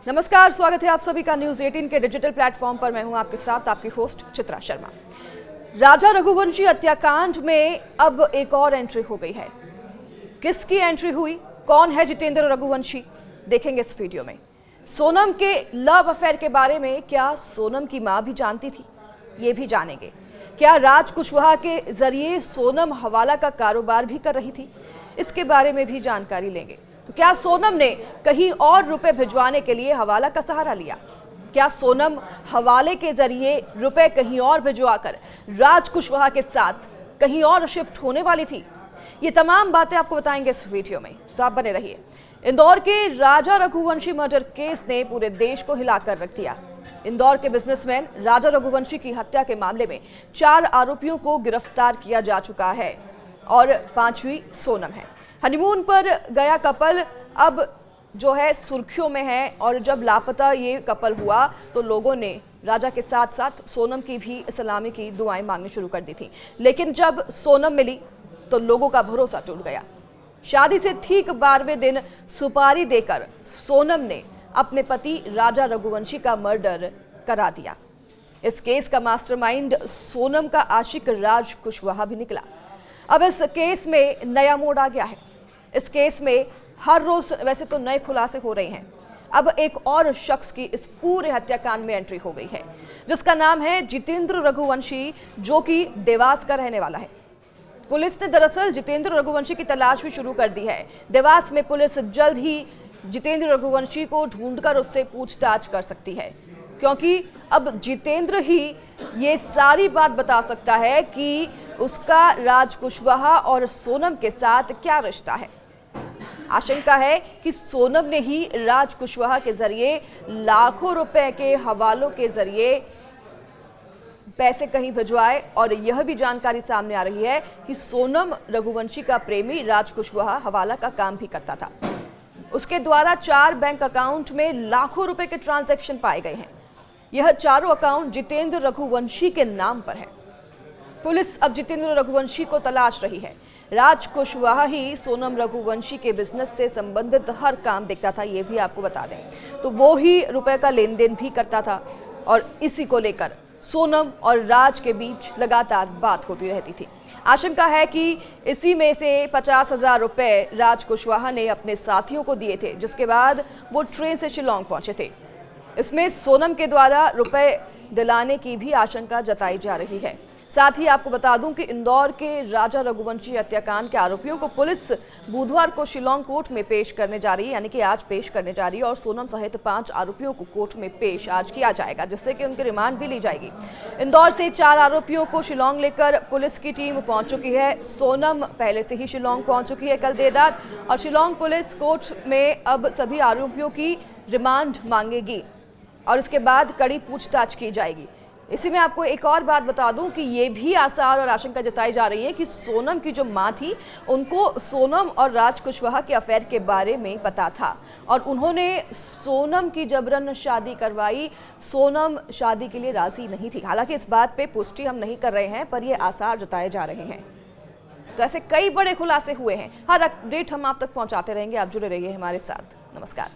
नमस्कार, स्वागत है आप सभी का न्यूज 18 के डिजिटल प्लेटफॉर्म पर। मैं हूं आपके साथ आपकी होस्ट चित्रा शर्मा। राजा रघुवंशी हत्याकांड में अब एक और एंट्री हो गई है। किसकी एंट्री हुई, कौन है जितेंद्र रघुवंशी, देखेंगे इस वीडियो में। सोनम के लव अफेयर के बारे में क्या सोनम की मां भी जानती थी, ये भी जानेंगे। क्या राज कुशवाहा के जरिए सोनम हवाला का कारोबार भी कर रही थी, इसके बारे में भी जानकारी लेंगे। तो क्या सोनम ने कहीं और रुपए भिजवाने के लिए हवाला का सहारा लिया? क्या सोनम हवाले के जरिए रुपए कहीं और भिजवाकर राज कुशवाहा के साथ कहीं और शिफ्ट होने वाली थी? ये तमाम बातें आपको बताएंगे इस वीडियो में, तो आप बने रहिए। इंदौर के राजा रघुवंशी मर्डर केस ने पूरे देश को हिलाकर रख दिया। इंदौर के बिजनेसमैन राजा रघुवंशी की हत्या के मामले में 4 आरोपियों को गिरफ्तार किया जा चुका है और 5वीं सोनम है। हनीमून पर गया कपल अब जो है सुर्खियों में है, और जब लापता ये कपल हुआ तो लोगों ने राजा के साथ साथ सोनम की भी सलामी की दुआएं मांगनी शुरू कर दी थी। लेकिन जब सोनम मिली तो लोगों का भरोसा टूट गया। शादी से ठीक 12वें दिन सुपारी देकर सोनम ने अपने पति राजा रघुवंशी का मर्डर करा दिया। इस केस का मास्टरमाइंड सोनम का आशिक राज कुशवाहा भी निकला। अब इस केस में नया मोड़ आ गया है। इस केस में हर रोज वैसे तो नए खुलासे हो रहे हैं। अब एक और शख्स की इस पूरे हत्याकांड में एंट्री हो गई है, जिसका नाम है जितेंद्र रघुवंशी, जो कि देवास का रहने वाला है। पुलिस ने दरअसल जितेंद्र रघुवंशी की तलाश भी शुरू कर दी है। देवास में पुलिस जल्द ही जितेंद्र रघुवंशी को ढूंढकर उससे पूछताछ कर सकती है, क्योंकि अब जितेंद्र ही ये सारी बात बता सकता है कि उसका राज कुशवाहा और सोनम के साथ क्या रिश्ता है। आशंका है कि सोनम ने ही राज कुशवाहा के जरिए लाखों रुपए के हवालों के जरिए पैसे कहीं भिजवाए, और यह भी जानकारी सामने आ रही है कि सोनम रघुवंशी का प्रेमी राज कुशवाहा हवाला का काम भी करता था। उसके द्वारा 4 बैंक अकाउंट में लाखों रुपए के ट्रांजैक्शन पाए गए हैं। यह चारों अकाउंट जितेंद्र रघुवंशी के नाम पर है। पुलिस अब जितेंद्र रघुवंशी को तलाश रही है। राज कुशवाहा ही सोनम रघुवंशी के बिजनेस से संबंधित हर काम देखता था, ये भी आपको बता दें। तो वो ही रुपए का लेन देन भी करता था, और इसी को लेकर सोनम और राज के बीच लगातार बात होती रहती थी। आशंका है कि इसी में से 50,000 रुपए राज कुशवाहा ने अपने साथियों को दिए थे, जिसके बाद वो ट्रेन से शिलांग पहुंचे थे। इसमें सोनम के द्वारा रुपए दिलाने की भी आशंका जताई जा रही है। साथ ही आपको बता दूं कि इंदौर के राजा रघुवंशी हत्याकांड के आरोपियों को पुलिस बुधवार को शिलांग कोर्ट में पेश करने जा रही है, यानी कि आज पेश करने जा रही है, और सोनम सहित 5 आरोपियों को कोर्ट में पेश आज किया जाएगा, जिससे कि उनकी रिमांड भी ली जाएगी। इंदौर से 4 आरोपियों को शिलांग लेकर पुलिस की टीम पहुंच चुकी है। सोनम पहले से ही शिलांग पहुंच चुकी है कल देर रात, और शिलांग पुलिस कोर्ट में अब सभी आरोपियों की रिमांड मांगेगी और उसके बाद कड़ी पूछताछ की जाएगी। इसी में आपको एक और बात बता दूं कि ये भी आसार और आशंका जताई जा रही है कि सोनम की जो मां थी, उनको सोनम और राज कुशवाहा के अफेयर के बारे में पता था, और उन्होंने सोनम की जबरन शादी करवाई। सोनम शादी के लिए राजी नहीं थी। हालांकि इस बात पे पुष्टि हम नहीं कर रहे हैं, पर ये आसार जताए जा रहे हैं। तो ऐसे कई बड़े खुलासे हुए हैं। हर अपडेट हम आप तक पहुंचाते रहेंगे। आप जुड़े रहिए हमारे साथ। नमस्कार।